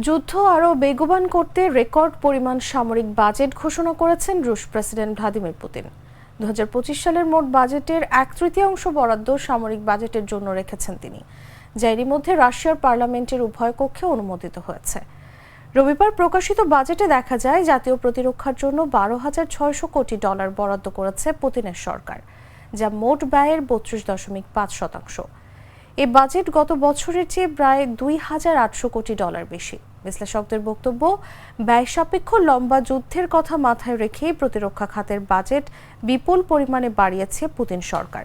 যুদ্ধ আরও বেগবান করতে রেকর্ড পরিমাণ সামরিক বাজেট ঘোষণা করেছেন রুশ প্রেসিডেন্ট ভ্লাদিমির পুতিন। 2025 সালের মোট বাজেটের 1/3 বরাদ্দ সামরিক বাজেটের জন্য রেখেছেন তিনি, যা এরই মধ্যে রাশিয়ার পার্লামেন্টের উভয় কক্ষে অনুমোদিত হয়েছে। রবিবার প্রকাশিত বাজেটে দেখা যায় জাতীয় প্রতিরক্ষার জন্য $12,600 কোটি বরাদ্দ করেছে পুতিনের সরকার, যা মোট ব্যয়ের 32.5%। এই বাজেট গত বছরের চেয়ে প্রায় $2,800 কোটি বেশি। বিশ্লেষকদের বক্তব্য, ব্যয় সাপেক্ষ লম্বা যুদ্ধের কথা মাথায় রেখেই প্রতিরক্ষা খাতের বাজেট বিপুল পরিমাণে বাড়িয়েছে পুতিন সরকার।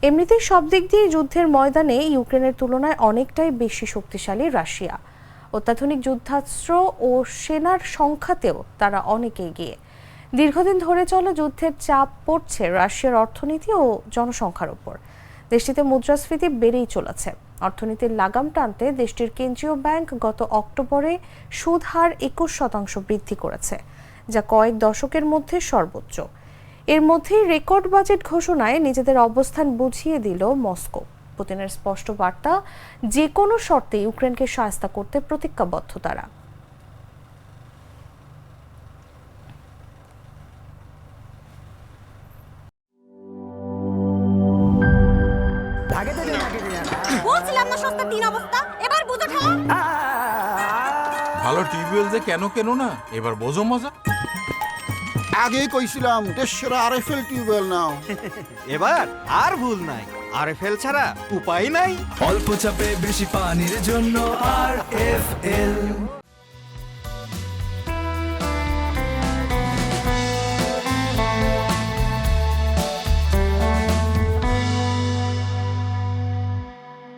এমনিতেই সব দিক দিয়ে যুদ্ধের ময়দানে ইউক্রেনের তুলনায় অনেকটাই বেশি শক্তিশালী রাশিয়া। অত্যাধুনিক যুদ্ধাস্ত্র ও সেনার সংখ্যাতেও তারা অনেক এগিয়ে। দীর্ঘদিন ধরে চলা যুদ্ধের চাপ পড়ছে রাশিয়ার অর্থনীতি ও জনসংখ্যার উপর। দেশটিতে মুদ্রাস্ফীতি বেড়েই চলেছে। অর্থনীতির লাগাম টানতে দেশটির কেন্দ্রীয় ব্যাংক গত অক্টোবরে সুদ হার 21% বৃদ্ধি করেছে, যা কয়েক দশকের মধ্যে সর্বোচ্চ। এর মধ্যেই রেকর্ড বাজেট ঘোষণায় নিজেদের অবস্থান বুঝিয়ে দিল মস্কো। পুতিনের স্পষ্ট বার্তা, যে কোনো শর্তে ইউক্রেনকে সহায়তা করতে প্রতিজ্ঞাবদ্ধ তারা। বলছিলাম না সস্তা তিন অবস্থা, এবার বুঝো ঠেলা। ভালো টিউবওয়েল যে কেন না, এবার বোঝো মজা। আগেই কইছিলাম দেশের আরএফএল টিউবওয়েল নাও। এবার আর ভুল নাই, আরএফএল ছাড়া উপায় নাই। অল্প চাপে বেশি পানির জন্য আরএফএল।